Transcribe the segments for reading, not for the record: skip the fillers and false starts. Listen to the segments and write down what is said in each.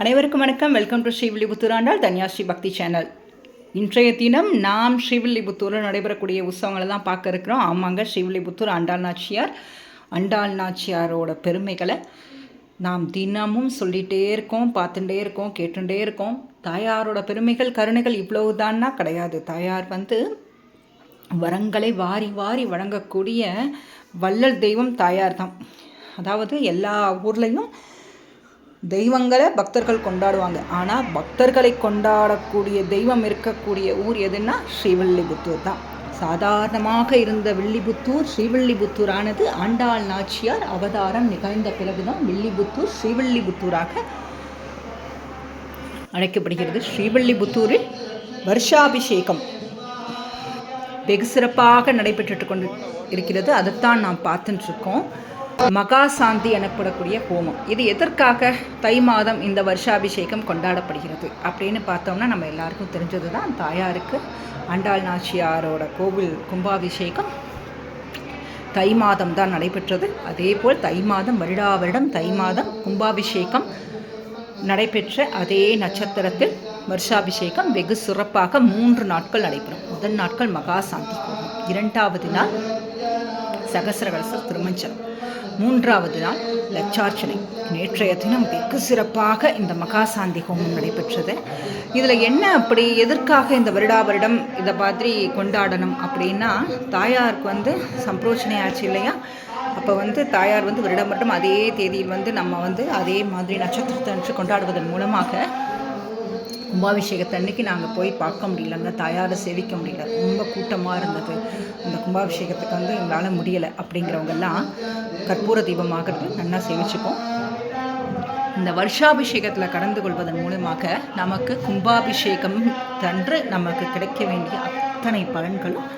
அனைவருக்கும் வணக்கம். Welcome to Srivilliputhur Andal Dhanyasri பக்தி சேனல். இன்றைய தினம் நாம் ஸ்ரீவில்லிபுத்தூரில் நடைபெறக்கூடிய உற்சவங்களை தான் பார்க்க இருக்கிறோம். ஆமாங்க, ஸ்ரீவில்லிபுத்தூர் ஆண்டாள் நாச்சியாரோட பெருமைகளை நாம் தினமும் சொல்லிகிட்டே இருக்கோம், பார்த்துட்டே இருக்கோம், கேட்டுட்டே இருக்கோம். தாயாரோட பெருமைகள் கருணைகள் இவ்வளவுதான்னா கிடையாது. தாயார் வரங்களை வாரி வாரி வழங்கக்கூடிய வள்ளல் தெய்வம் தாயார் தான். அதாவது எல்லா ஊர்லேயும் தெய்வங்களை பக்தர்கள் கொண்டாடுவாங்க. ஆனால் பக்தர்களை கொண்டாடக்கூடிய தெய்வம் இருக்கக்கூடிய ஊர் எதுன்னா ஸ்ரீவில்லிபுத்தூர் தான். சாதாரணமாக இருந்த ஸ்ரீவில்லிபுத்தூர் ஆனது ஆண்டாள் நாச்சியார் அவதாரம் நிகழ்ந்த பிறகுதான் வில்லிபுத்தூர் ஸ்ரீவில்லிபுத்தூராக அழைக்கப்படுகிறது. ஸ்ரீவில்லிபுத்தூரில் வருஷாபிஷேகம் வெகு சிறப்பாக நடைபெற்று கொண்டு இருக்கிறது. அதைத்தான் நாம் பார்த்துட்டு இருக்கோம். மகாசாந்தி எனப்படக்கூடிய ஹோமம். இது எதற்காக தை மாதம் இந்த வருஷாபிஷேகம் கொண்டாடப்படுகிறது அப்படின்னு பார்த்தோம்னா நம்ம எல்லாருக்கும் தெரிஞ்சது தான். தாயாருக்கு ஆண்டாள் நாச்சியாரோட கோவில் கும்பாபிஷேகம் தை மாதம் தான் நடைபெற்றது. அதே போல் தை மாதம் வருடம் தை மாதம் கும்பாபிஷேகம் நடைபெற்ற அதே நட்சத்திரத்தில் வருஷாபிஷேகம் வெகு சிறப்பாக 3 நாட்கள் நடைபெறும். முதல் நாட்கள் மகாசாந்தி ஹோமம், 2வது நாள் சகசிரகலச திருமஞ்சனம், 3வது நாள் லட்சார்ச்சனை. நேற்றைய தினம் வெகு சிறப்பாக இந்த மகாசாந்தி ஹோமம் நடைபெற்றது. இதில் என்ன அப்படி எதற்காக இந்த வருடம் இதை மாதிரி கொண்டாடணும் அப்படின்னா, தாயாருக்கு சம்பிரோச்சனை ஆச்சு இல்லையா? அப்போ தாயார் வருடம் அதே தேதியில் நம்ம அதே மாதிரி நட்சத்திரத்தை அன்று கொண்டாடுவதன் மூலமாக கும்பாபிஷேகத்தன்னைக்கு நாங்கள் போய் பார்க்க முடியலங்க, தாயாரை சேவிக்க முடியல, ரொம்ப கூட்டமாக இருந்தது. இந்த கும்பாபிஷேகத்துக்கு எங்களால் முடியலை அப்படிங்கிறவங்கெல்லாம் கற்பூர தீபமாகிறது நல்லா சேவிச்சுப்போம். இந்த வருஷாபிஷேகத்தில் கலந்து கொள்வதன் மூலமாக நமக்கு கும்பாபிஷேகம் தன்று நமக்கு கிடைக்க வேண்டிய அத்தனை பலன்களும்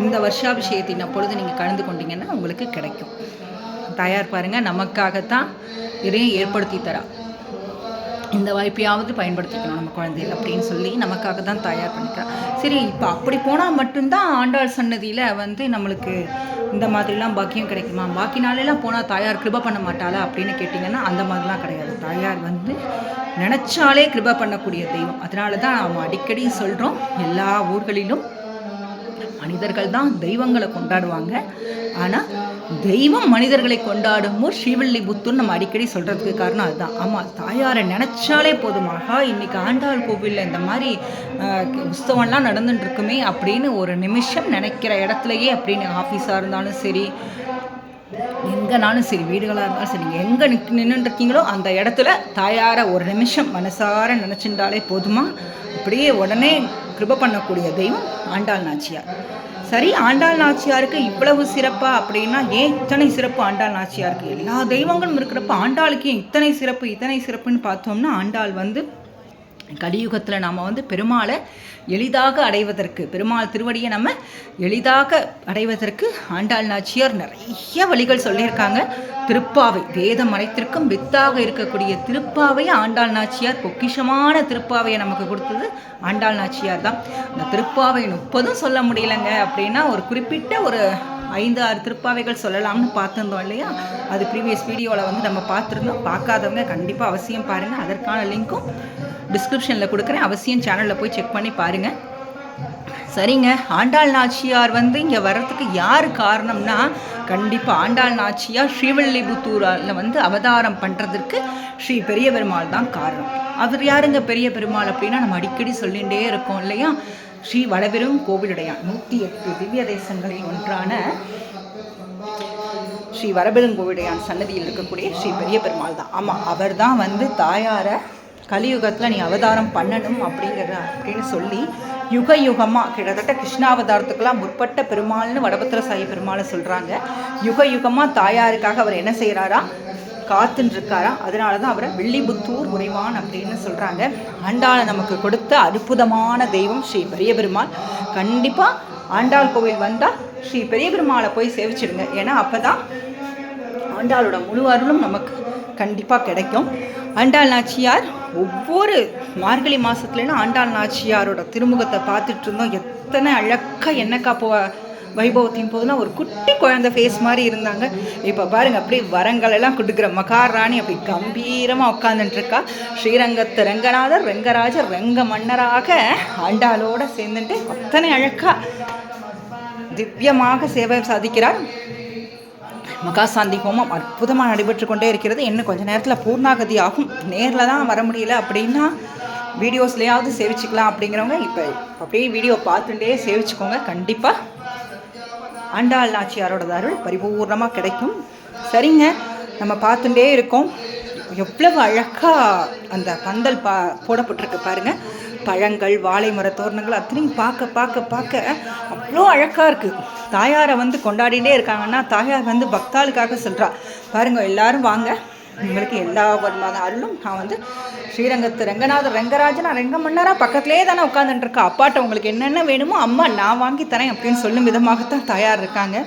இந்த வருஷாபிஷேகத்தின் அப்பொழுது நீங்கள் கலந்து கொண்டீங்கன்னா உங்களுக்கு கிடைக்கும். தாயார் பாருங்கள், நமக்காகத்தான் இதையும் ஏற்படுத்தி தரா. இந்த வாய்ப்பையாவது பயன்படுத்திக்கணும் நம்ம குழந்தைகள் அப்படின்னு சொல்லி நமக்காக தான் தயார் பண்ணிக்கிறேன். சரி, இப்போ அப்படி போனால் மட்டும்தான் ஆண்டாள் சன்னதியில் நம்மளுக்கு இந்த மாதிரிலாம் பாக்கியம் கிடைக்குமா? பாக்கி நாளெல்லாம் போனால் தாயார் கிருபை பண்ண மாட்டாளா அப்படின்னு கேட்டிங்கன்னா அந்த மாதிரிலாம் கிடையாது. தாயார் நினச்சாலே கிருபை பண்ணக்கூடிய தெய்வம். அதனால தான் நாம் அடிக்கடி சொல்கிறோம், எல்லா ஊர்களிலும் மனிதர்கள் தான் தெய்வங்களை கொண்டாடுவாங்க. ஆனால் தெய்வம் மனிதர்களை கொண்டாடும் ஊர் ஸ்ரீவில்லிபுத்தூர் நம்ம அடிக்கடி சொல்கிறதுக்கு காரணம் அதுதான். ஆமாம், தாயாரை நினச்சாலே போதுமாக இன்றைக்கி ஆண்டாள் கோவிலில் இந்த மாதிரி உற்சவம்லாம் நடந்துட்டுருக்குமே அப்படின்னு ஒரு நிமிஷம் நினைக்கிற இடத்துலையே, அப்படின்னு ஆஃபீஸாக இருந்தாலும் சரி, எங்கேனாலும் சரி, வீடுகளாக இருந்தாலும் சரி, நீங்கள் எங்கே நின்றுருக்கீங்களோ அந்த இடத்துல தாயாரை ஒரு நிமிஷம் மனசார நினச்சிட்டாலே போதுமா, அப்படியே உடனே கிருபை பண்ணக்கூடிய தெய்வம் ஆண்டாள் நாச்சியார். சரி, ஆண்டாள் நாச்சியாருக்கு இவ்வளவு சிறப்பா அப்படின்னா ஏன் இத்தனை சிறப்பு ஆண்டாள் நாச்சியாருக்கு? எல்லா தெய்வங்களும் இருக்கிறப்ப ஆண்டாளுக்கு ஏன் இத்தனை சிறப்புன்னு பார்த்தோம்னா, ஆண்டாள் கலியுகத்தில் நாம் பெருமாளை எளிதாக அடைவதற்கு, பெருமாள் திருவடியை நம்ம எளிதாக அடைவதற்கு ஆண்டாள் நாச்சியார் நிறைய வழிகள் சொல்லியிருக்காங்க. திருப்பாவை, வேதம் அனைத்திற்கும் வித்தாக இருக்கக்கூடிய திருப்பாவையை ஆண்டாள் நாச்சியார், பொக்கிஷமான திருப்பாவையை நமக்கு கொடுத்தது ஆண்டாள் நாச்சியார் தான். அந்த திருப்பாவை 30 சொல்ல முடியலைங்க அப்படின்னா ஒரு குறிப்பிட்ட ஒரு 5-6 திருப்பாவைகள் சொல்லலாம்னு பார்த்துருந்தோம் இல்லையா? அது ப்ரீவியஸ் வீடியோவில் நம்ம பார்த்துருந்தோம். பார்க்காதவங்க கண்டிப்பாக அவசியம் பாருங்கள். அதற்கான லிங்க்கும் டிஸ்கிரிப்ஷனில் கொடுக்குறேன். அவசியம் சேனலில் போய் செக் பண்ணி பாருங்கள். சரிங்க, ஆண்டாள் நாச்சியார் இங்கே வர்றதுக்கு யார் காரணம்னா, கண்டிப்பாக ஆண்டாள் நாச்சியார் ஸ்ரீவில்லிபுத்தூரில் அவதாரம் பண்ணுறதுக்கு ஸ்ரீ பெரிய பெருமாள் தான் காரணம். அவர் யாருங்க பெரிய பெருமாள் அப்படின்னா, நம்ம அடிக்கடி சொல்லிகிட்டே இருக்கோம் இல்லையா? ஸ்ரீ வடபெரும் கோவிலுடையான் 108 திவ்ய தேசங்களில் ஒன்றான ஸ்ரீ வரபெருங்கோவிலுடையான் சன்னதியில் இருக்கக்கூடிய ஸ்ரீ பெரிய பெருமாள் தான். ஆமாம், அவர் தான் தாயாரை கலியுகத்தில் நீ அவதாரம் பண்ணணும் அப்படின்னு சொல்லி யுகமாக கிட்டத்தட்ட கிருஷ்ணாவதாரத்துக்கெல்லாம் முற்பட்ட பெருமாள்னு வடபத்திர சாயி பெருமாளை சொல்கிறாங்க. யுகமாக தாயாருக்காக அவர் என்ன செய்கிறாரா, காத்துருக்காரா. அதனால தான் அவரை வில்லிபுத்தூர் உறைவான் அப்படின்னு சொல்கிறாங்க. ஆண்டாளை நமக்கு கொடுத்த அற்புதமான தெய்வம் ஸ்ரீ பெரிய பெருமாள். கண்டிப்பாக ஆண்டாள் கோவில் வந்தால் ஸ்ரீ பெரிய பெருமாளை போய் சேவிச்சிடுங்க. ஏன்னா அப்போ தான் ஆண்டாளோட முழு அருளும் நமக்கு கண்டிப்பாக கிடைக்கும். ஆண்டாள் நாச்சியார் ஒவ்வொரு மார்கழி மாதத்துலன்னா ஆண்டாள் நாச்சியாரோட திருமுகத்தை பார்த்துட்டு இருந்தோம். எத்தனை அழகாக எண்ணெய் காப்பு வைபவத்தின் போதுலாம் ஒரு குட்டி குழந்தை ஃபேஸ் மாதிரி இருந்தாங்க. இப்போ பாருங்கள் அப்படியே வரங்கள் எல்லாம் கொடுக்குற மகாராணி அப்படி கம்பீரமாக உட்காந்துட்டுருக்கா. ஸ்ரீரங்கத்து ரங்கநாதர் ரங்கராஜர் ரங்க மன்னராக ஆண்டாளோடு சேர்ந்துட்டு அத்தனை அழகாக திவ்யமாக சேவை சாதிக்கிறார். மகாசாந்தி ஹோமம் அற்புதமாக நடைபெற்று கொண்டே இருக்கிறது. இன்னும் கொஞ்சம் நேரத்தில் பூர்ணாகதி ஆகும். நேரில் தான் வர முடியல அப்படின்னா வீடியோஸ்லேயாவது சேவிச்சுக்கலாம் அப்படிங்கிறவங்க இப்போ அப்படியே வீடியோ பார்த்துட்டே சேவிச்சுக்கோங்க. கண்டிப்பாக ஆண்டாள் நாச்சியாரோட அருள் பரிபூர்ணமாக கிடைக்கும். சரிங்க, நம்ம பார்த்துட்டே இருக்கோம். எவ்வளவு அழகாக அந்த பந்தல் போடப்பட்டிருக்கு பாருங்கள். பழங்கள், வாழை மர தோரணங்கள் அத்தனையும் பார்க்க பார்க்க பார்க்க அவ்வளோ அழகாக இருக்குது. தாயாரை வந்து கொண்டாடிகிட்டே இருக்காங்கன்னா தாயார் வந்து பக்தாளுக்காக சொல்கிறா. பாருங்கள், எல்லாரும் வாங்க, உங்களுக்கு எல்லா விதமான அருளும் நான் வந்து ஸ்ரீரங்கத்து ரங்கநாதர் ரங்கராஜன் ரங்க மன்னராக பக்கத்துலேயே தானே உட்காந்துட்டுருக்கா. அப்பாட்ட உங்களுக்கு என்னென்ன வேணுமோ அம்மா நான் வாங்கி தரேன் அப்படின்னு சொல்லும் விதமாகத்தான் தாயார் இருக்காங்க.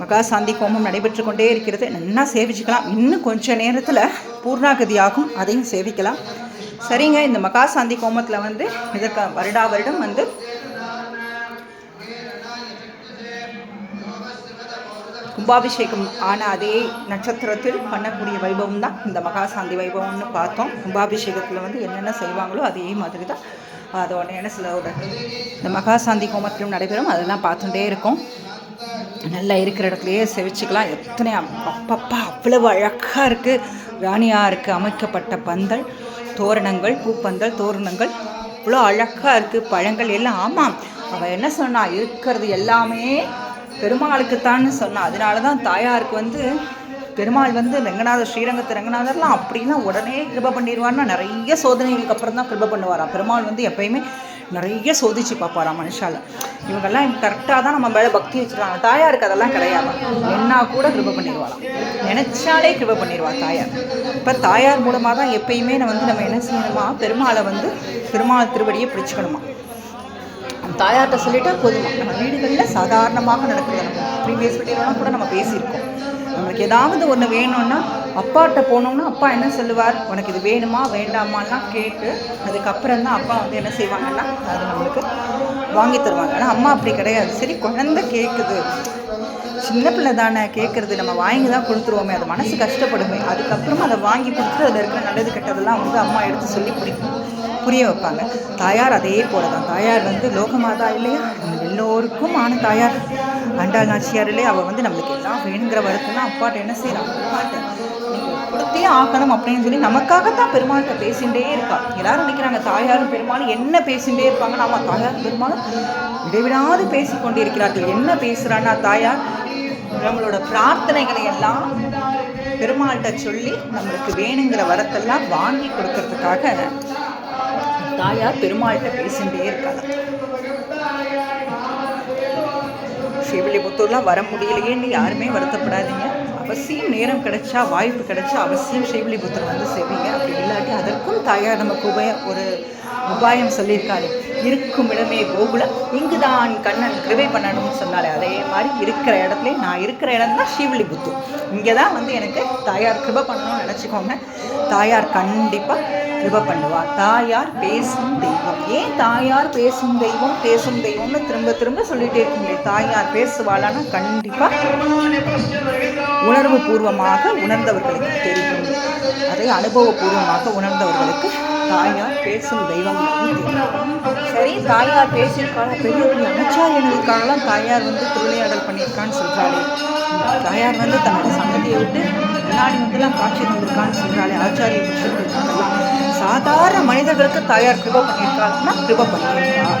மகாசாந்தி ஹோமம் நடைபெற்று கொண்டே இருக்கிறது. நல்லா சேவிச்சுக்கலாம். இன்னும் கொஞ்சம் நேரத்தில் பூர்ணாகதி ஆகும், அதையும் சேவிக்கலாம். சரிங்க, இந்த மகாசாந்தி ஹோமத்தில் வந்து இதற்கு வருடம் வந்து கும்பாபிஷேகம் ஆன அதே நட்சத்திரத்தில் பண்ணக்கூடிய வைபவம் தான் இந்த மகாசாந்தி வைபவம்னு பார்த்தோம். கும்பாபிஷேகத்தில் வந்து என்னென்ன செய்வாங்களோ அதே மாதிரி தான் அதோட என்ன சிலோட இந்த மகாசாந்தி ஹோமத்திலும் நடைபெறும். அதெல்லாம் பார்த்துட்டே இருக்கும். நல்லா இருக்கிற இடத்துலையே செவிச்சுக்கலாம். எத்தனை அப்பப்பா அவ்வளவு அழகாக இருக்குது. ராணியாக இருக்குது அமைக்கப்பட்ட பந்தல், தோரணங்கள், பூப்பந்தல் தோரணங்கள் இவ்வளோ அழகாக இருக்குது. பழங்கள் எல்லாம் ஆமாம், அவள் என்ன சொன்னா, இருக்கிறது எல்லாமே பெருமாளுக்குத்தான்னு சொன்னான். அதனால தான் தாயாருக்கு வந்து பெருமாள் வந்து ரங்கநாதர் ஸ்ரீரங்கத்து ரங்கநாதர்லாம் அப்படிலாம் உடனே கிருபை பண்ணிடுவார்னா நிறைய சோதனைகளுக்கு அப்புறம் தான் கிருபை பண்ணுவாராம். பெருமாள் வந்து எப்பயுமே நிறைய சோதிச்சு பார்ப்பாராம் மனுஷால. இவங்கெல்லாம் கரெக்டாக தான் நம்ம மேலே பக்தி வச்சுருக்காங்க. தாயாருக்கு அதெல்லாம் கிடையாது. என்ன கூட கிருபை பண்ணிடுவாராம், நினச்சாலே கிருபை பண்ணிடுவா தாயார். இப்போ தாயார் மூலமாக தான் எப்பயுமே நம்ம என்ன செய்யணுமா, பெருமாளை வந்து பெருமாள் திருவடியை பிடிச்சிக்கணுமா. தாயார்கிட்ட சொல்லிட்டா போதுமா. நம்ம வீடுகளில் சாதாரணமாக நடக்கிறது. நம்ம ப்ரீவியஸ் வீடியோலாம் கூட நம்ம பேசியிருக்கோம். நம்மளுக்கு ஏதாவது ஒன்று வேணும்னா அப்பாட்ட போனோம்னா அப்பா என்ன சொல்லுவார், உனக்கு இது வேணுமா வேண்டாமாலாம் கேட்டு அதுக்கப்புறம் தான் அப்பா வந்து என்ன செய்வாங்கன்னா அது நம்மளுக்கு வாங்கி தருவாங்க. ஆனால் அம்மா அப்படி கிடையாது. சரி, குழந்தை கேட்குது, சின்ன பிள்ளை தானே கேட்குறது, நம்ம வாங்கி தான் கொடுத்துருவோமே, அது மனசு கஷ்டப்படுமே. அதுக்கப்புறமா அதை வாங்கி கொடுத்து அதில் இருக்கிற நல்லது கெட்டதெல்லாம் வந்து அம்மா எடுத்து சொல்லி புரிய வைப்பாங்க. தாயார் அதே போல தான். தாயார் வந்து லோகமாதா இல்லையா, நம்ம எல்லோருக்கும் ஆன தாயார் ஆண்டாள் நாச்சியார் இல்லையா. அவள் வந்து நம்மளுக்கு எல்லாம் வேணுங்கிற வருத்தம்னா அப்பாட்ட என்ன செய்யலாம், அப்பாட்ட நீங்கள் கொடுத்தே ஆகணும் அப்படின்னு சொல்லி நமக்காகத்தான் பெருமாள்கிட்ட பேசிகிட்டே இருக்கா. எல்லாரும் நினைக்கிறாங்க தாயாரும் பெருமாளும் என்ன பேசிகிட்டே இருப்பாங்க. ஆமாம், தாயார் பெருமாளும் இடைவிடாது பேசி கொண்டிருக்கிறார்கள். என்ன பேசுகிறான்னா தாயார் நம்மளோட பிரார்த்தனைகளை எல்லாம் பெருமாள்கிட்ட சொல்லி நம்மளுக்கு வேணுங்கிற வரத்தெல்லாம் வாங்கி கொடுக்கறதுக்காக தாயார் பெருமாள்கிட்ட பேசிகிட்டே இருக்காங்க. ஸ்ரீவில்லிபுத்தூர்லாம் வர முடியலையேன்னு யாருமே வருத்தப்படாதீங்க. அவசியம் நேரம் கிடைச்சா, வாய்ப்பு கிடைச்சா அவசியம் ஸ்ரீவில்லிபுத்தூர் வந்து செய்வீங்க. அப்படி இல்லாட்டி அதற்கும் தாயார் நமக்கு ஒரு உபாயம் சொல்லியிருக்காரு. இருக்கும் இடமே கோகுலம், இங்குதான் கண்ணன் கிருபை பண்ணணும்னு சொன்னாரு. அதே மாதிரி இருக்கிற இடத்துல நான் இருக்கிற இடம் தான் ஸ்ரீவில்லிபுத்தூர். இங்கே தான் வந்து எனக்கு தாயார் கிருபை பண்ணணும்னு நினச்சிக்கோங்க. தாயார் கண்டிப்பாக கிருபை பண்ணுவார். தாயார் பேசும் தெய்வம். ஏன் தாயார் பேசும் தெய்வம் பேசும் தெய்வம்னு திரும்ப திரும்ப சொல்லிகிட்டே இருக்கீங்களே. தாயார் பேசுவாளான்னா கண்டிப்பாக உணர்வு பூர்வமாக உணர்ந்தவர்களுக்கு தெரியும். அதை அனுபவபூர்வமாக உணர்ந்தவர்களுக்கு தாயார் பேசும் தெய்வம். சரி, தாயார் பேசியிருக்காங்க. பெரிய பெரிய ஆச்சாரியர்களுக்காகலாம் தாயார் வந்து திருவிளையாடல் பண்ணியிருக்கான்னு சொல்கிறாளே. தாயார் வந்து தன்னோட சன்னதியை விட்டு முன்னாடி வந்துலாம் காட்சி தந்திருக்கான்னு சொல்கிறாளே. ஆச்சாரிய புருஷர்களுக்காகலாம் சாதாரண மனிதர்களுக்கு தாயார் கிருபை பண்ணியிருக்காங்கன்னா கிருபை பண்ணியிருக்கா.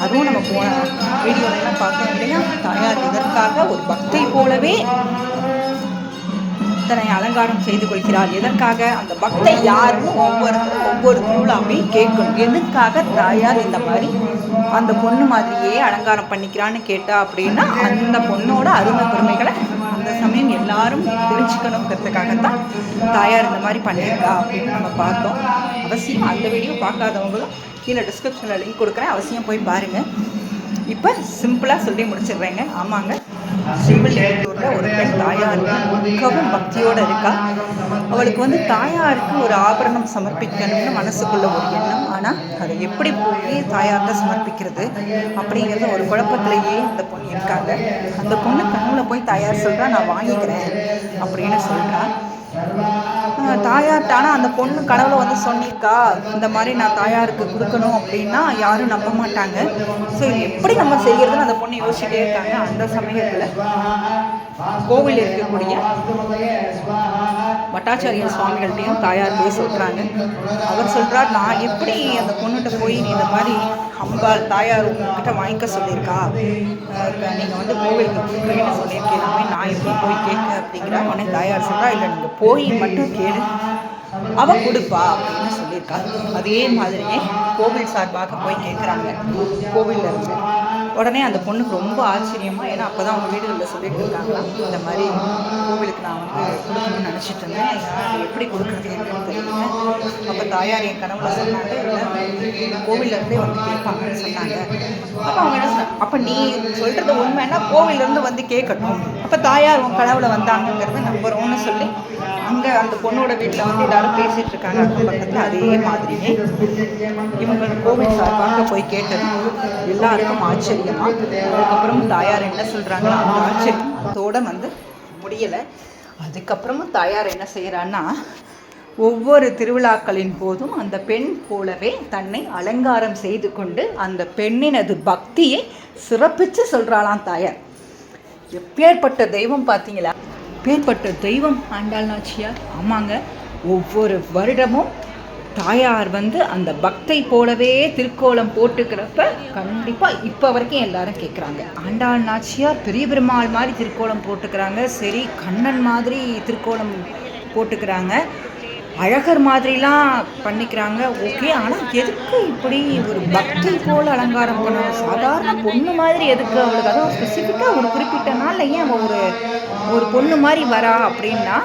அதுவும் நம்ம போன வீடியோலாம் பார்த்தோம் இல்லையா. தாயார் இதற்காக ஒரு பக்தை போலவே இத்தனை அலங்காரம் செய்து கொள்கிறார். எதற்காக, அந்த பக்தை யாருன்னு ஒவ்வொரு திருவிழாமே கேட்கணும். எதுக்காக தாயார் இந்த மாதிரி அந்த பொண்ணு மாதிரியே அலங்காரம் பண்ணிக்கிறான்னு கேட்டா அப்படின்னா அந்த பொண்ணோட அருமை பெருமைகளை அந்த சமயம் எல்லாரும் தெரிஞ்சுக்கணுங்கிறதுக்காகத்தான் தாயார் இந்த மாதிரி பண்ணியிருக்கா அப்படின்னு நம்ம பார்த்தோம். அவசியம் அந்த வீடியோ பார்க்காதவங்களும் கீழே டிஸ்கிரிப்ஷனில் லிங்க் கொடுக்குறேன், அவசியம் போய் பாருங்கள். இப்போ சிம்பிளாக சொல்லி முடிச்சிடுறேங்க. ஆமாங்க, ஸ்ரீவில்லிபுத்தூரில் ஒரு பெண் தாயார் மிகவும் பக்தியோடு இருக்கா. அவளுக்கு தாயாருக்கு ஒரு ஆபரணம் சமர்ப்பிக்கணும்னு மனசுக்குள்ள ஒரு எண்ணம். ஆனால் அதை எப்படி போய் தாயார்கிட்ட சமர்ப்பிக்கிறது அப்படிங்கிறது ஒரு குழப்பத்திலேயே அந்த பொண்ணு இருக்காங்க. அந்த பொண்ணு கனவுல போய் தாயார் சொல்கிறா, நான் வாங்கிக்கிறேன் அப்படின்னு சொல்கிறா. தாயார்ட்டானா அந்த பொண்ணு கனவுல சொன்னிருக்கா, இந்த மாதிரி நான் தாயாருக்கு கொடுக்கணும் அப்படின்னா யாரும் நம்ப மாட்டாங்க. ஸோ இது எப்படி நம்ம செய்யறதுன்னு அந்த பொண்ணு யோசிச்சுட்டே இருக்காங்க. அந்த சமயத்தில் கோவில் இருக்கக்கூடிய பட்டாச்சாரிய சுவாமிகள்கிட்டையும் தாயார் போய் சொல்கிறாங்க. அவர் சொல்கிறார், நான் எப்படி அந்த பொண்ணுகிட்ட போய் நீ இந்த மாதிரி அம்பாள் தாயார் உங்ககிட்ட வாங்கிக்க சொல்லியிருக்கா, நீங்கள் கோவிலுக்கு கொடுக்குறீன்னு சொல்லியிருக்கேன், நான் எப்படி போய் கேட்க அப்படிங்கிற உடனே தாயார் சொல்கிறா, இல்லை நீங்கள் போய் மட்டும் கேளு, அவ கொடுப்பா அப்படின்னு சொல்லியிருக்கா. அதே மாதிரியே கோவில் சார்பாக போய் கேட்குறாங்க கோவிலில் இருந்து. உடனே அந்த பொண்ணுக்கு ரொம்ப ஆச்சரியமாக, ஏன்னா அப்போ தான் அவங்க வீடுகளில் சொல்லிட்டு இருக்காங்களா, இந்த மாதிரி கோவிலுக்கு நான் கொடுக்கணும்னு நினச்சிட்டு இருந்தேன், அது எப்படி கொடுக்குறது என்னன்னு தெரியல. அப்போ தாயார் என் கனவுல சொன்னாங்க, இல்லை கோவிலேருந்தே கேட்பாங்கன்னு சொன்னாங்க. அப்போ அவங்க என்ன சொன்னாங்க, அப்போ நீ சொல்கிறது உண்மைன்னா கோவிலேருந்து கேட்கட்டும், அப்போ தாயார் உன் கனவுல வந்தாங்கிறத நம்புகிறோன்னு சொல்லி அங்கே அந்த பொண்ணோட வீட்டில் எல்லாரும் பேசிகிட்டு இருக்காங்க அக்கம் பக்கத்தில். அதே மாதிரியே இவங்க கோவில் சார்பாக போய் கேட்டது எல்லாருக்கும் ஆச்சரியமாக. அதுக்கப்புறமும் தாயார் என்ன சொல்கிறாங்களோ அந்த ஆச்சரியத்தோடு முடியலை. அதுக்கப்புறமும் தாயார் என்ன செய்கிறான்னா, ஒவ்வொரு திருவிழாக்களின் போதும் அந்த பெண் போலவே தன்னை அலங்காரம் செய்து கொண்டு அந்த பெண்ணினது பக்தியை சிறப்பித்து சொல்கிறாளாம் தாயார். எப்பேற்பட்ட தெய்வம் பார்த்தீங்களா, எப்பேற்பட்ட தெய்வம் ஆண்டாள் நாச்சியார். ஆமாங்க, ஒவ்வொரு வருடமும் தாயார் அந்த பக்தை போலவே திருக்கோலம் போட்டுக்கிறப்ப கண்டிப்பாக இப்போ வரைக்கும் எல்லாரும் கேட்குறாங்க, ஆண்டாள் நாச்சியார் பெரிய பெருமாள் மாதிரி திருக்கோலம் போட்டுக்கிறாங்க, சரி கண்ணன் மாதிரி திருக்கோலம் போட்டுக்கிறாங்க, அழகர் மாதிரிலாம் பண்ணிக்கிறாங்க, ஓகே. ஆனால் எதுக்கு இப்படி ஒரு பக்தி போல் அலங்காரம் பண்ணணும், சாதாரண பொண்ணு மாதிரி எதுக்கு அவளுக்கு, அதுவும் ஸ்பெசிஃபிக்காக ஒரு குறிப்பிட்ட நாளில் ஏன் அவள் ஒரு பொண்ணு மாதிரி வரா அப்படின்னா,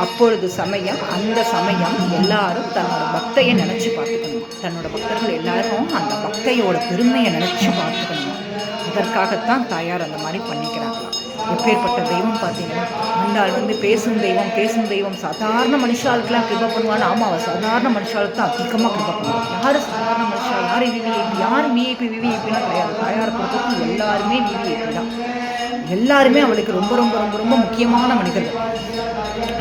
அப்பொழுது சமயம் அந்த சமயம் எல்லாரும் தன்னோட பக்தையை நினச்சி பார்த்துக்கணும், தன்னோட பக்தர்கள் எல்லாரும் அந்த பக்தையோட பெருமையை நினச்சி பார்த்துக்கணும். அதற்காகத்தான் தாயார் அந்த மாதிரி பண்ணிக்கிறாங்களாம். எப்பேற்பட்ட தெய்வம் பார்த்தீங்கன்னா, ஆண்டாள் பேசும் தெய்வம். பேசும் தெய்வம் சாதாரண மனுஷாளுக்கெல்லாம் கிருபை பண்ணுவான்னு. ஆமாம், அவள் சாதாரண மனுஷாளுக்கு தான் அதிகமாக கிருபை பண்ணுவாள். யார் சாதாரண மனுஷா, யார் விவிஐபி, யார் விவிஐபிலாம் கிடையாது. தாயாரை பொறுத்தவரைக்கும் எல்லாருமே விவிஐபி தான். எல்லாருமே அவளுக்கு ரொம்ப ரொம்ப ரொம்ப ரொம்ப முக்கியமான மனிதர்கள்.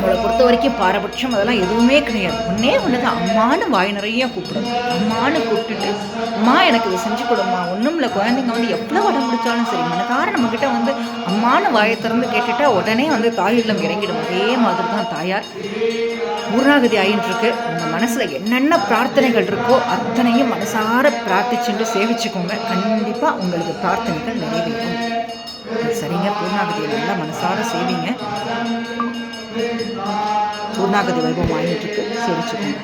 அவளை பொறுத்த வரைக்கும் பாரபட்சம் அதெல்லாம் எதுவுமே கிடையாது. ஒன்று தான், அம்மானு வாய் நிறைய கூப்பிடணும். அம்மானு கூப்பிட்டுட்டு, அம்மா எனக்கு இதை செஞ்சு கொடுமா, ஒன்றும் இல்லை, குழந்தைங்க எவ்வளோ வடம் முடிச்சாலும் சரி மனதார நம்மக்கிட்ட அம்மானு வாயை திறந்து கேட்டுட்டா உடனே தாயுள்ளம் இறங்கிடும். அதே மாதிரி தான் தாயார் பூர்ணாகதி ஆயின்ட்டுருக்கு. உங்கள் மனசில் என்னென்ன பிரார்த்தனைகள் இருக்கோ அத்தனையும் மனசார பிரார்த்திச்சுட்டு சேவிச்சுக்கோங்க. கண்டிப்பாக உங்களுக்கு பிரார்த்தனைகள் நிறைவேறும். சரிங்க, பூர்ணாகதியை நல்லா மனசார சேவிங்க. பூர்ணாகதி வைபவம் ஆகிட்டுருக்கு, சேவிச்சுக்கோங்க.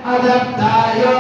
Adaptayo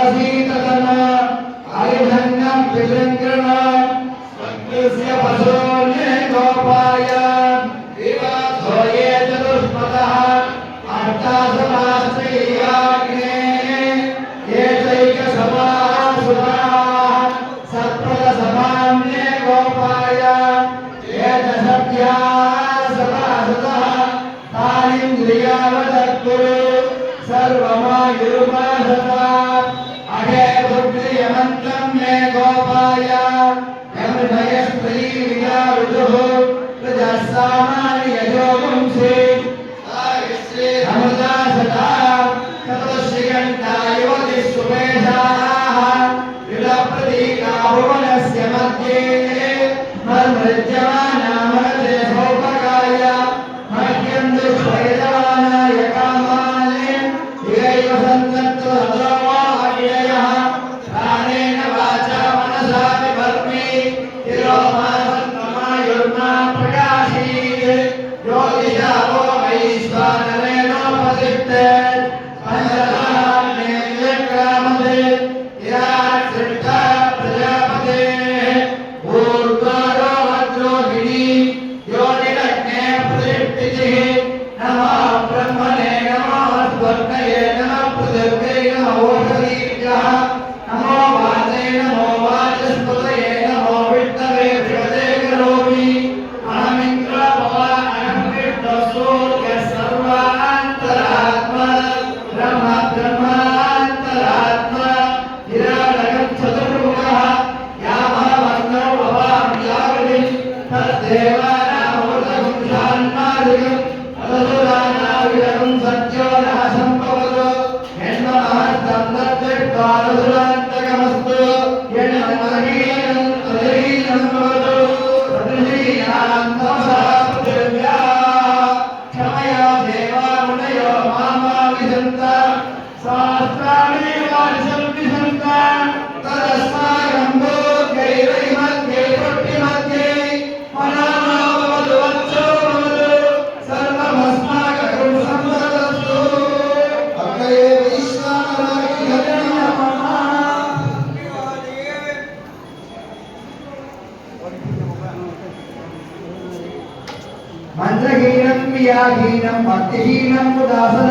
क्रियाहीनं भक्तिहीनं उदासन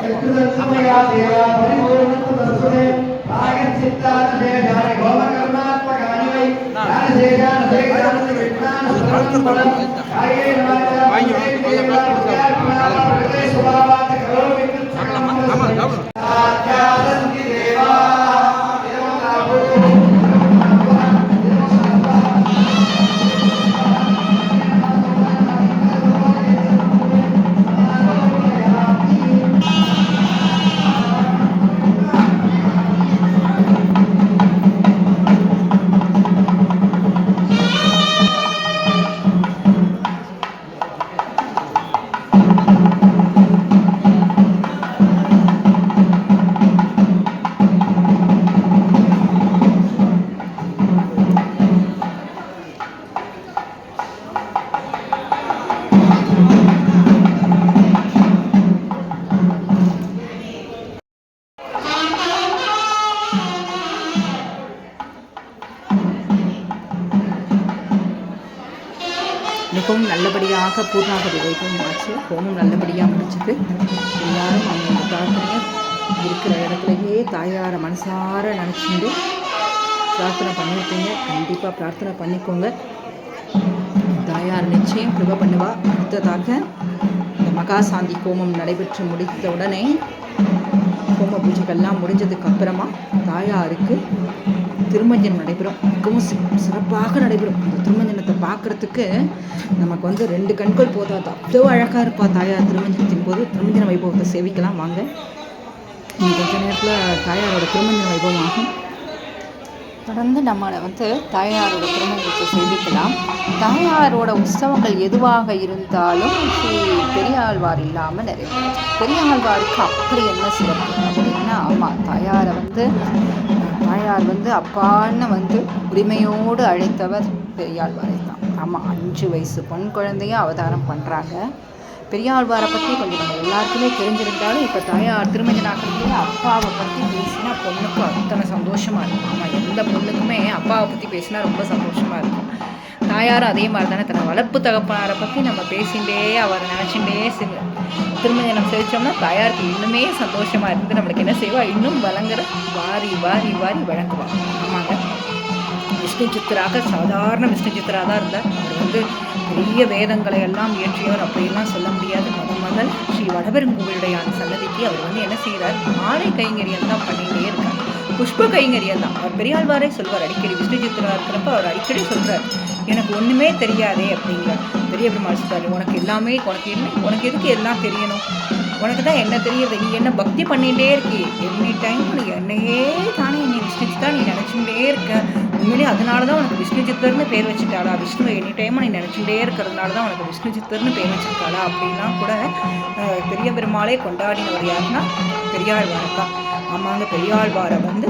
यत्तुदत्तमया देवा परिपूर्णत्वदर्शने आगच्छित्तानशेषानि होमकर्मात्मकानि वै ज्ञानशेषानि विज्ञानं फलं कायेन वाचा स्वभावात् करोमि साध्यासन्ति देवाः மிகவும் நல்லபடியாக பூர்ணாகதி வைபவம் ஆச்சு. ஹோமம் நல்லபடியாக முடிச்சுது. எல்லாரும் அவங்க பிரார்த்தனையை இருக்கிற இடத்துலையே தாயாரை மனசார நினச்சிட்டு பிரார்த்தனை பண்ணியிருப்பீங்க. கண்டிப்பாக பிரார்த்தனை பண்ணிக்கோங்க. தாயார் நிச்சயம் கிருபை பண்ணுவா. அடுத்ததாக இந்த மகாசாந்தி ஹோமம் நடைபெற்று முடித்த உடனே ஹோம பூஜைகள்லாம் முடிஞ்சதுக்கு அப்புறமா தாயாருக்கு திருமஞ்சனம் நடைபெறும். மிகவும் சிறப்பாக நடைபெறும். அந்த திருமஞ்சனத்தை பார்க்குறதுக்கு நமக்கு வந்து 2 கண்கள் போதாது. அவ்வளோ அழகாக இருப்பா தாயார். திருமஞ்சனத்தின் போது திருமஞ்சன வைபவத்தை சேவிக்கலாம் வாங்க. கொஞ்ச நேரத்தில் தாயாரோட திருமஞ்சன வைபவம் ஆகும். தொடர்ந்து நம்மளை வந்து தாயாரோட திருமணத்தை சேவிக்கலாம். தாயாரோட உற்சவங்கள் எதுவாக இருந்தாலும் பெரியாழ்வார் இல்லாமல் நிறைய பெரியாழ்வாருக்கு அப்படி என்ன சிறப்பு அப்படின்னா, ஆமாம் தாயார் வந்து அப்பான்னு வந்து உரிமையோடு அழைத்தவர் பெரியாழ்வாரை தான். ஆமாம் 5 வயசு பொன் குழந்தைய அவதாரம் பண்ணுறாங்க. பெரியாழ்வாரை பற்றி கொஞ்சம் நம்ம எல்லாருக்குமே தெரிஞ்சிருந்தாலும் இப்போ தாயார் திருமஞ்சனாக்கிறதுல அப்பாவை பற்றி பேசினா பொண்ணுக்கு அத்தனை சந்தோஷமாக இருக்கும். ஆமாம் எந்த பொண்ணுக்குமே அப்பாவை பற்றி பேசினா ரொம்ப சந்தோஷமாக இருக்கும். தாயாரும் அதே மாதிரி தானே தன்னை வளர்ப்பு தகப்பனாரை பற்றி நம்ம பேசிகிட்டே அவரை நினச்சிட்டே திருமஞ்சனம் செவிச்சோம்னா தாயாருக்கு இன்னுமே சந்தோஷமாக இருந்து நம்மளுக்கு என்ன செய்வா, இன்னும் வழங்குற வாரி வாரி வாரி வழங்குவா. ஆமாங்க, விஷ்ணு சித்தராக சாதாரண விஷ்ணு சித்தராக தான் இருந்தார். அவர் வந்து பெரிய வேதங்களை எல்லாம் இயற்றியவர் அப்படின்லாம் சொல்ல முடியாது. முதல் ஸ்ரீ வடபெருங்கோவிலுடையான சன்னதிக்கு அவர் வந்து என்ன செய்கிறார், மாலை கைங்கரியம் தான் பண்ணிகிட்டே இருக்கார். புஷ்ப கைங்கரியம் தான். அவர் பெரியாழ்வாரே சொல்வார் அடிக்கடி. விஷ்ணு சித்தராக இருக்கிறப்ப அவர் அடிக்கடி சொல்கிறார், எனக்கு ஒன்றுமே தெரியாதே அப்படிங்கிறார். பெரிய பெருமாள் சொல்கிறார், உனக்கு எல்லாமே உனக்கு எதுக்கு எல்லாம் தெரியணும், உனக்கு தான் என்ன தெரியுது, நீ என்ன பக்தி பண்ணிகிட்டே இருக்கே, எனி டைம் நீ என்னையே தானே நீ விஷ்ணு சித்தா நீ நினச்சிக்கிட்டே இருக்க. உண்மையிலே அதனால தான் உனக்கு விஷ்ணு சித்தர்னு பேர் வச்சுட்டாளா, விஷ்ணுவை எனி டைம் நீ நினச்சிக்கிட்டே இருக்கிறதுனால தான் உனக்கு விஷ்ணு சித்தர்னு பேர் வச்சுருக்காளா அப்படின்லாம் கூட பெரிய பெருமாளே கொண்டாடினவர் யாருன்னா பெரியாழ்வாரக்கா. ஆமாங்க, பெரியாழ்வாரை வந்து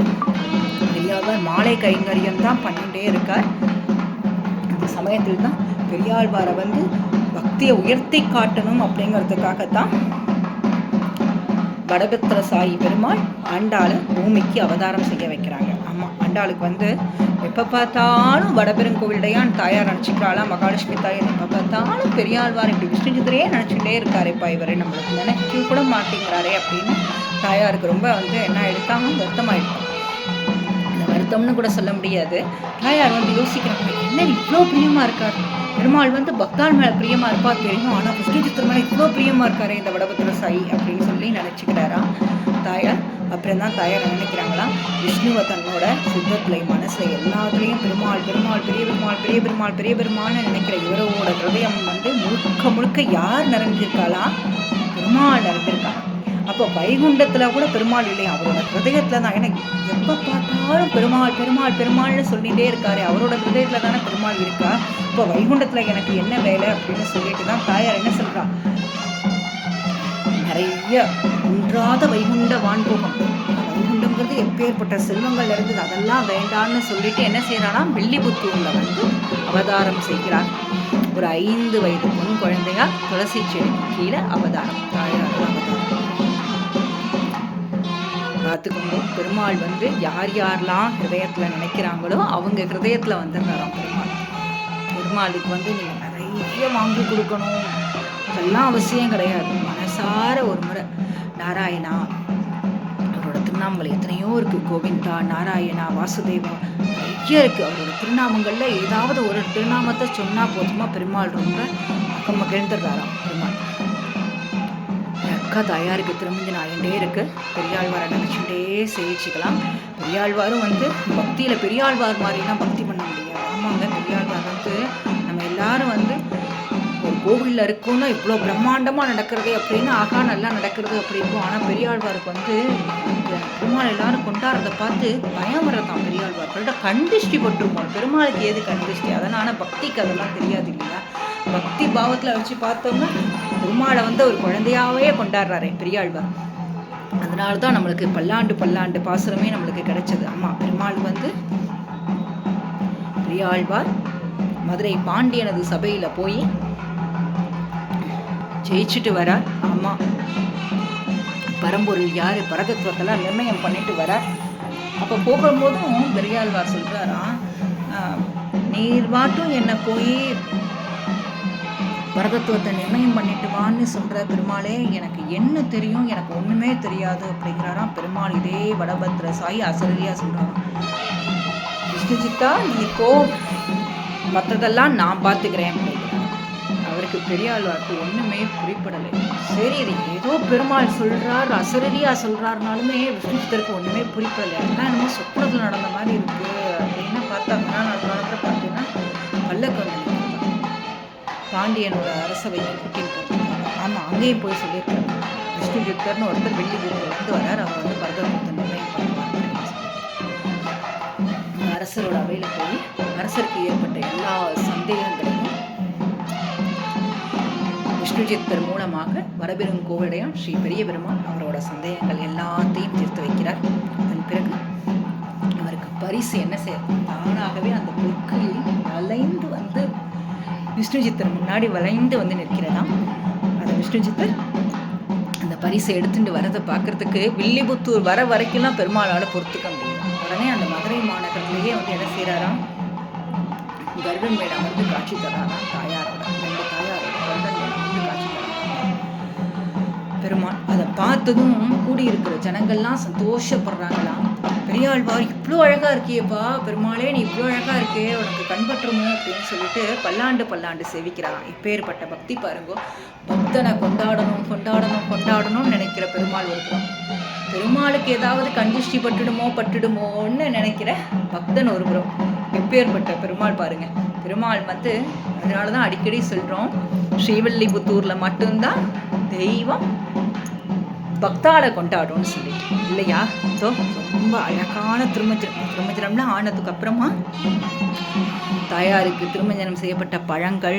பெரியாழ்வார் மாலை கைங்கரியம் தான் பண்ணிகிட்டே இருக்கார். அந்த சமயத்தில் தான் பெரியாழ்வாரை வந்து பக்தியை உயர்த்தி காட்டணும் அப்படிங்கிறதுக்காகத்தான் வடபத்திர சாயி பெருமாள் ஆண்டாளை பூமிக்கு அவதாரம் செய்ய வைக்கிறாங்க. ஆமாம், ஆண்டாளுக்கு வந்து எப்போ பார்த்தாலும் வடபெருங்கோவிலுடையான் தாயார் நினச்சிக்கிறாளாம். மகாலட்சுமி தாயார் எப்போ பார்த்தாலும் பெரியாழ்வார் இப்படி விஷ்ணு சித்தரையே நினச்சிட்டே இருக்காருப்பா, இவரே நம்மளுக்கு நினைக்க கூட மாட்டேங்கிறாரே அப்படின்னு தாயாருக்கு ரொம்ப வந்து என்ன எடுத்தாங்க, வருத்தமாயிட்டாங்க. இந்த வருத்தம்னு கூட சொல்ல முடியாது. தாயார் வந்து யோசிக்கிறாங்க, என்ன இவ்வளோ பிரியமாக இருக்கார் பெருமாள் வந்து பக்தாள் மேலே பிரியமாக இருப்பா தெரியும், ஆனால் விஷ்ணு சித்தர் மேலே இவ்வளோ பிரியமாக இருக்காரு இந்த வடபத்திர சாயி அப்படின்னு சொல்லி நினச்சிக்கிறாரா தாயார். அப்புறம் தான் தாயார் நினைக்கிறாங்களாம், விஷ்ணுவை தன்னோட சித்தத்தில் மனசில் எல்லாத்துலேயும் பெருமாள் பெருமாள் பெரிய பெருமாள் பெரிய பெருமாள் பெரிய பெருமாள்னு நினைக்கிற இவரோட ஹிருதயம் வந்து முழுக்க முழுக்க யார் நிறைஞ்சிருக்காளா, பெருமாள் நிறைஞ்சிருக்காங்க. அப்போ வைகுண்டத்தில் கூட பெருமாள் இல்லையா, அவரோட ஹிருதயத்தில் தான். ஏன்னா எப்போ பார்த்தாலும் பெருமாள் பெருமாள் பெருமாள்னு சொல்லிகிட்டே இருக்காரு, அவரோட ஹிருதயத்தில் தானே பெருமாள் இருக்கா. இப்போ வைகுண்டத்தில் எனக்கு என்ன வேலை அப்படின்னு சொல்லிட்டு தான் தாயார் என்ன சொல்கிறா, நிறைய குன்றாத வைகுண்ட வான்போகம், வைகுண்டங்கிறது எப்பேற்பட்ட செல்வங்கள் இருந்தது, அதெல்லாம் வேண்டான்னு சொல்லிட்டு என்ன செய்யறானா, வில்லிபுத்தூரில் வந்து அவதாரம் செய்கிறார். ஒரு 5 வயது பொன் குழந்தையா துளசி செடிக்கு கீழே அவதாரம், தாயார் அவதாரம். பார்த்துக்கோங்க, பெருமாள் வந்து யார் யாரெல்லாம் ஹிருதயத்தில் நினைக்கிறாங்களோ அவங்க ஹிருதயத்தில் வந்துடுறாராம் பெருமாள். பெருமாளுக்கு வந்து நீங்கள் நிறைய வாங்கி கொடுக்கணும், அதெல்லாம் அவசியம் கிடையாது. மனசார ஒரு முறை நாராயணா, அவரோட திருநாமங்கள் எத்தனையோ இருக்குது. கோவிந்தா, நாராயணா, வாசுதேவா, நிறைய இருக்குது. அவரோட திருநாமங்களில் ஏதாவது ஒரு திருநாமத்தை சொன்னால் போதுமா பெருமாள் ரொம்ப அக்கம் மகிழ்ந்துடுறாராம் பெருமாள். அக்கா தாயாருக்கு திருமஞ்சன் ஆகிட்டே இருக்கு. பெரியாழ்வாரை நினச்சிட்டே சேவிச்சுக்கலாம். பெரியாழ்வாரும் வந்து பக்தியில் பெரியாழ்வார் மாதிரிலாம் பக்தி பண்ண முடியாது. ஆமாங்க, பெரியாழ்வார் வந்து நம்ம எல்லாரும் வந்து ஒரு கோவிலில் இருக்கோன்னா இவ்வளோ பிரம்மாண்டமாக நடக்கிறது அப்படின்னு ஆகா நல்லா நடக்கிறது அப்படி இருக்கும். ஆனால் பெரியாழ்வாருக்கு வந்து பெருமாள் எல்லாரும் கொண்டாடுறதை பார்த்து பயம் வரதான். பெரியாழ்வார்களோட கண்டிஷ்டி பட்டுருப்போம். பெருமாளுக்கு ஏது கண்டிஷ்டி? அதனால பக்திக்கு அதெல்லாம் தெரியாது இல்லையா? பக்தி பாவத்தில் வச்சு பார்த்தோம்னா பெருமாளை வந்து ஒரு குழந்தையாவே கொண்டாடுறாரு பெரியாழ்வார். அதனால தான் நம்மளுக்கு பல்லாண்டு பல்லாண்டு பாசுரமே நம்மளுக்கு கிடைச்சது. ஆமாம், பெருமாள் வந்து பெரியாழ்வார் மதுரை பாண்டியனது சபையில் போய் ஜெயிச்சுட்டு வரார். ஆமாம், பரம்பொருள் யார் பரதத்துவத்தெல்லாம் நிர்ணயம் பண்ணிட்டு வரார். அப்போ போகும்போதும் பெரியாழ்வார் சொல்கிறாரா, நீர் வாட்டும் என்னை போய் பரதத்துவத்தை நிர்ணயம் பண்ணிட்டு வான்னு சொல்கிற பெருமாளே, எனக்கு என்ன தெரியும், எனக்கு ஒன்றுமே தெரியாது அப்படிங்கிறாராம் பெருமாள். இதே வடபத்திர சாயி அசரலியாக சொல்கிறாராம், விஷ்ணுஜித்தா நீ போ, மற்றதெல்லாம் நான் பார்த்துக்கிறேன் அப்படிங்கிறார். அவருக்கு பெரியாழ்வாருக்கு ஒன்றுமே புரிப்படலை. சரி, இது ஏதோ பெருமாள் சொல்கிறார் அசரலியாக சொல்கிறாருனாலுமே விஷ்ணுஜித்தருக்கு ஒன்றுமே புரிப்படலை. அதெல்லாம் என்னமோ சொப்பனத்தில் நடந்த மாதிரி இருக்குது அப்படின்னு பார்த்தாங்கன்னா நான் காலத்தில் பார்த்தீங்கன்னா பல்லக்கு பாண்டியனோட அரசவைக்கு கூட்டின்னு போகிறாங்க. ஆமாம், அங்கேயும் போய் சொல்லியிருக்காரு. விஷ்ணுஜித்தர்னு ஒருத்தர் வெள்ளிபுரத்துலேருந்து வரார். அவர் வந்து பரதத்துவத்தை நிர்ணயம் பண்ணுவார். அரசரோட அவையில் போய் அரசருக்கு ஏற்பட்ட எல்லா சந்தேகங்களையும் விஷ்ணுஜித்தர் மூலமாக வடபெரும் கோவிலையும் ஸ்ரீ பெரிய பெருமாள் அவரோட சந்தேகங்கள் எல்லாத்தையும் தீர்த்து வைக்கிறார். அதன் பிறகு அவருக்கு பரிசு என்ன செய்யும்? தானாகவே அந்த பொற்களில் வளைந்து வந்து விஷ்ணுஜித்தர் முன்னாடி வளைந்து வந்து நிற்கிறதாம். அந்த விஷ்ணுஜித்தர் அந்த பரிசை எடுத்துட்டு வரதை பார்க்கறதுக்கு வில்லிபுத்தூர் வர வரைக்கும்லாம் பெருமாளால் பொறுத்துக்க முடியும். உடனே அந்த மதுரை மாநகரத்திலேயே வந்து என்ன செய்கிறாராம், கருடன் மேல அமர்ந்து காட்சி தராராம். தாயாரோட 2 தாயாரோட கருடன் மேல அமர்ந்து காட்சி தராராம் பெருமாள். அதை பார்த்ததும் கூடியிருக்கிற ஜனங்கள்லாம் சந்தோஷப்படுறாங்களாம். பெரியாழ்வார் இவ்வளோ அழகாக இருக்கியப்பா பெருமாளே, நீ இவ்வளோ அழகாக இருக்கே, உனக்கு கண்பற்றுமோ அப்படின்னு சொல்லிட்டு பல்லாண்டு பல்லாண்டு சேவிக்கிறான். இப்பேற்பட்ட பக்தி பாருங்கோ. பக்தனை கொண்டாடணும் கொண்டாடணும் கொண்டாடணும்னு நினைக்கிற பெருமாள் ஒருத்தரும், பெருமாளுக்கு ஏதாவது கண்டிஷ்டி பட்டுடுமோன்னு நினைக்கிற பக்தன் ஒருவரும். எப்பேற்பட்ட பெருமாள் பாருங்க. பெருமாள் வந்து அதனால தான் அடிக்கடி சொல்கிறோம், ஸ்ரீவில்லிபுத்தூரில் மட்டும்தான் தெய்வம் பக்தாளை கொண்டாடும்னு சொல்லிட்டு இல்லையா? ஸோ ரொம்ப அழகான திருமஞ்சனம்லாம் ஆனதுக்கு அப்புறமா தாயாருக்கு திருமஞ்சனம் செய்யப்பட்ட பழங்கள்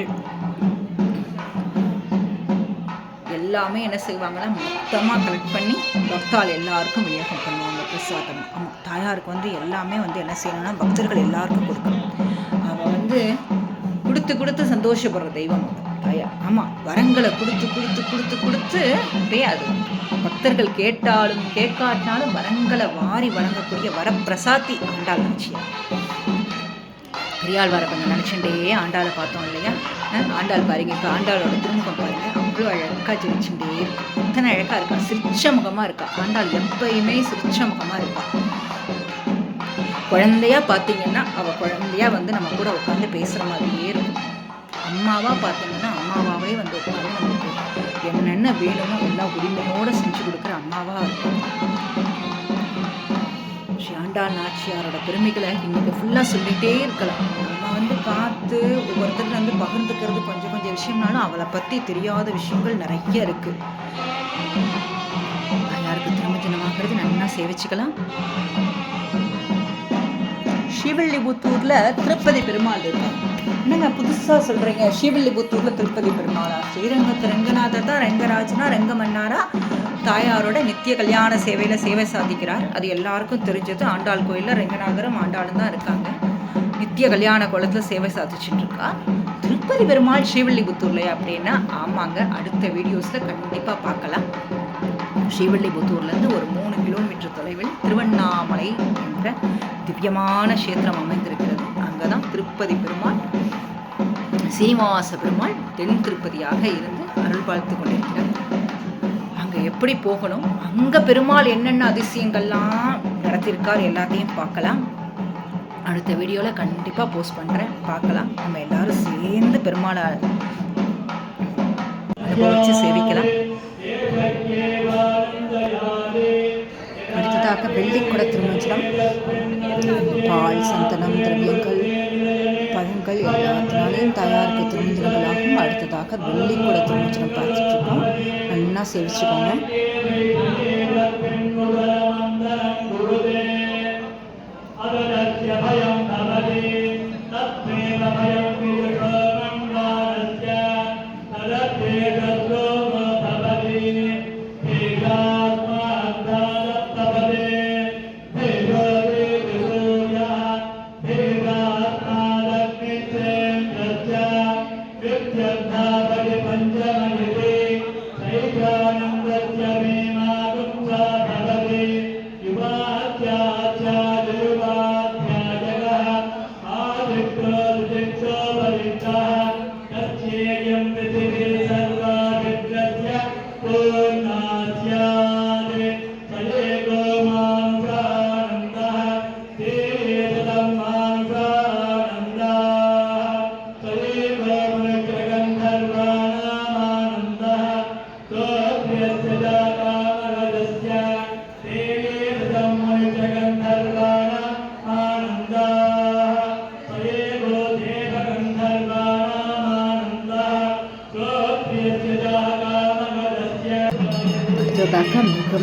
எல்லாமே என்ன செய்வாங்கன்னா மொத்தமாக கலெக்ட் பண்ணி பக்தாள் எல்லாருக்கும் விநியோகம் பண்ணுவாங்க பிரசாதம். ஆமாம், தாயாருக்கு வந்து எல்லாமே வந்து என்ன செய்யணும்னா பக்தர்கள் எல்லாருக்கும் கொடுக்கணும். அவள் வந்து கொடுத்து கொடுத்து சந்தோஷப்படுற தெய்வம் தாயார். ஆமாம், வரங்களை கொடுத்து கொடுத்து கொடுத்து கொடுத்து அப்படியே அது பக்தர்கள் கேட்டாலும் கேட்காட்டினாலும் வரங்களை வாரி வழங்கக்கூடிய வரப்பிரசாத்தி ஆண்டாள் நாச்சியார். பெரியாழ்வாரை கொஞ்சம் நினச்சுட்டே ஆண்டாளை பார்த்தோம் இல்லையா? ஆண்டாள் பாருங்க, இப்போ ஆண்டாளோட திருமுகம் பாருங்க, அவ்வளோ அழகாக ஜெயிச்சுட்டே இருக்கு. அத்தனை அழகாக இருக்கா, சிரிச்ச முகமாக இருக்கா. ஆண்டாள் எப்பயுமே சிரிச்ச முகமாக இருக்கா. குழந்தையா பார்த்தீங்கன்னா அவள் குழந்தையா வந்து நம்ம கூட உட்காந்து பேசுகிற மாதிரியே இருக்கும். அம்மாவாக பார்த்தீங்கன்னா அம்மாவாகவே வந்து உட்காந்து நமக்கு என்னென்ன வேணுமோ எல்லாம் உரிமையோடு செஞ்சு கொடுக்குற அம்மாவாக இருக்கும். ஸ்ரீ ஆண்டாள் நாச்சியாரோட பெருமைகளை இன்னைக்கு ஃபுல்லாக சொல்லிகிட்டே இருக்கலாம். நம்ம வந்து பார்த்து ஒவ்வொருத்தருக்கு வந்து பகிர்ந்துக்கிறது கொஞ்சம் கொஞ்சம் விஷயம்னாலும் அவளை பற்றி தெரியாத விஷயங்கள் நிறைய இருக்குது. யாருக்கு திருமஞ்சனமாகிறது நல்லா சேவிச்சுக்கலாம். ஸ்ரீவில்லிபுத்தூரில் திருப்பதி பெருமாள் இருக்கும். என்னங்க புதுசாக சொல்கிறீங்க, ஸ்ரீவில்லிபுத்தூரில் திருப்பதி பெருமாளா? ஸ்ரீரங்கத்து ரங்கநாதர் தான் ரங்கராஜனா ரங்கமன்னாரா தாயாரோட நித்திய கல்யாண சேவையில் சேவை சாதிக்கிறார். அது எல்லாருக்கும் தெரிஞ்சது. ஆண்டாள் கோயிலில் ரங்கநாதரும் ஆண்டாளும் தான் இருக்காங்க. நித்திய கல்யாண கோலத்தில் சேவை சாதிச்சுட்டு இருக்கா. திருப்பதி பெருமாள் ஸ்ரீவில்லிபுத்தூர்லையா அப்படின்னா ஆமாங்க, அடுத்த வீடியோஸில் கண்டிப்பாக பார்க்கலாம். ஸ்ரீவில்லிபுத்தூர்லேருந்து ஒரு 3 கிலோமீட்டர் தொலைவில் திருவண்ணாமலை என்ற திவ்யமான கஷேத்திரம் அமைந்திருக்கிறது. அங்கே தான் திருப்பதி பெருமாள் சீனிவாச பெருமாள் தென் திருப்பதியாக இருந்து அருள் பார்த்து கொண்டிருக்கிறார். அங்கே எப்படி போகணும், அங்கே பெருமாள் என்னென்ன அதிசயங்கள்லாம் நடத்தியிருக்கார் எல்லாத்தையும் பார்க்கலாம். அடுத்த வீடியோவில் கண்டிப்பாக போஸ்ட் பண்ணுறேன், பார்க்கலாம். நம்ம எல்லாரும் சேர்ந்து பெருமாளை அனுபவித்து சேவிக்கலாம். அடுத்ததாக வெள்ளிக்குட திருமஞ்சனம், பால், சந்தனம், திரவியங்கள், பழங்கள் எல்லாத்தினாலையும் தாயாருக்கு திருமஞ்சனங்களாகும். அடுத்ததாக வெள்ளிக்குட திருமஞ்சனம் பார்த்துட்டு இருக்கோம். நல்லா சேவிச்சுக்கோங்க.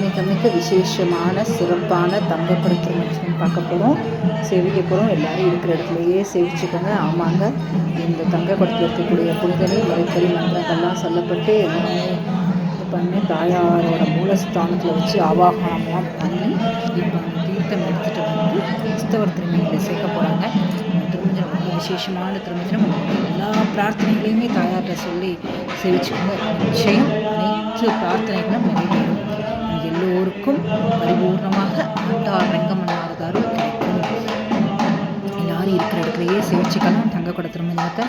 மிக மிக விசேஷமான சிறப்பான தங்கக்குட திருமஞ்சனம் பார்க்க போகிறோம், சேவிக்க போகிறோம். எல்லோரும் இருக்கிற இடத்துலையே சேவிச்சுக்கோங்க. ஆமாங்க, இந்த தங்கக்குடத்தில் இருக்கக்கூடிய புனிதனை முறைப்படி மந்திரங்கள்லாம் சொல்லப்பட்டு எல்லாமே இது பண்ணி தாயாரோட மூலஸ்தானத்தில் வச்சு ஆவாகனம்லாம் பண்ணி இப்போ தீர்த்தம் எடுத்துகிட்டு வந்து கிறிஸ்தவர் திருமணியில் சேர்க்க போகிறாங்க. திருமஞ்சனம் ரொம்ப விசேஷமான திருமஞ்சனம். எல்லா பிரார்த்தனைகளையுமே தாயார்கிட்ட சொல்லி சேவிச்சுக்கோங்க. நிச்சயம் அனைத்து பிரார்த்தனைகளும் நிறைவேறும். எல்லோருக்கும் பரிபூர்ணமாக ஆண்டாள் ரங்கமன்னாரது அருள் கிடைக்கும். எல்லாரும் இருக்கிற இடத்துலையே சேவிச்சுக்கலாம் தங்கக்குட திருமஞ்சனத்தை.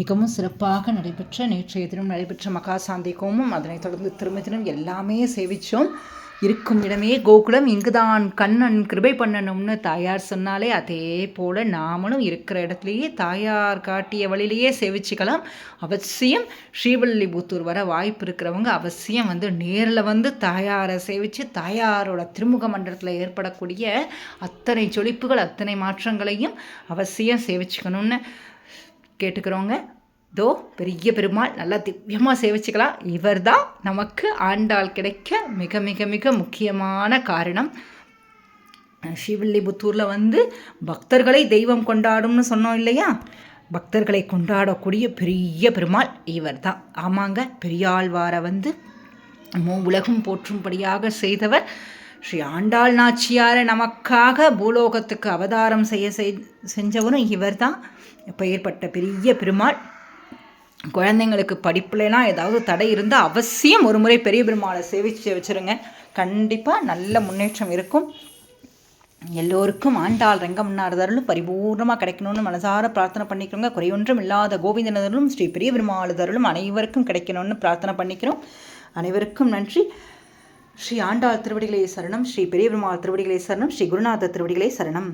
மிகவும் சிறப்பாக நடைபெற்ற நேற்றைய தினம் நடைபெற்ற மகா சாந்தி கோமம், அதனைத் தொடர்ந்து திரும்ப தினம் எல்லாமே சேவித்தோம். இருக்கும் இடமே கோகுலம், இங்குதான் கண்ணன் கிருபை பண்ணணும்னு தாயார் சொன்னாலே அதே போல் நாமளும் இருக்கிற இடத்துலையே தாயார் காட்டிய வழியிலேயே சேவிச்சுக்கலாம். அவசியம் ஸ்ரீவில்லிபுத்தூர் வர வாய்ப்பு இருக்கிறவங்க அவசியம் வந்து நேரில் வந்து தாயாரை சேவித்து தாயாரோட திருமுக மண்டலத்தில் ஏற்படக்கூடிய அத்தனை சொலிப்புகள் அத்தனை மாற்றங்களையும் அவசியம் சேவிச்சுக்கணும்னு கேட்டுக்கிறோங்க. தோ பெரிய பெருமாள் நல்லா திவ்யமாக சேவிச்சுக்கலாம். இவர் தான் நமக்கு ஆண்டாள் கிடைக்க மிக மிக மிக முக்கியமான காரணம். ஸ்ரீவில்லிபுத்தூரில் வந்து பக்தர்களை தெய்வம் கொண்டாடும்னு சொன்னோம் இல்லையா? பக்தர்களை கொண்டாடக்கூடிய பெரிய பெருமாள் இவர் தான். ஆமாங்க, பெரியாழ்வாரை வந்து உலகம் போற்றும்படியாக செய்தவர் ஸ்ரீ ஆண்டாள் நாச்சியாரை நமக்காக பூலோகத்துக்கு அவதாரம் செஞ்சவரும் இவர் தான். இப்போ ஏற்பட்ட பெரிய பெருமாள். குழந்தைங்களுக்கு படிப்புலாம் ஏதாவது தடை இருந்தால் அவசியம் ஒரு முறை பெரிய பெருமாளை சேவிச்சு வச்சுருங்க. கண்டிப்பாக நல்ல முன்னேற்றம் இருக்கும். எல்லோருக்கும் ஆண்டாள் ரெங்கமன்னாரதர்களும் பரிபூர்ணமாக கிடைக்கணும்னு மனசார பிரார்த்தனை பண்ணிக்கிறோங்க. குறையொன்றும் இல்லாத கோவிந்தனதர்களும் ஸ்ரீ பெரிய பெருமாளுதர்களும் அனைவருக்கும் கிடைக்கணும்னு பிரார்த்தனை பண்ணிக்கிறோம். அனைவருக்கும் நன்றி. ஸ்ரீ ஆண்டாள் திருவடிகளே சரணம், ஸ்ரீ பெரிய பெருமாள் திருவடிகளே சரணம், ஸ்ரீ குருநாதர் திருவடிகளே சரணம்.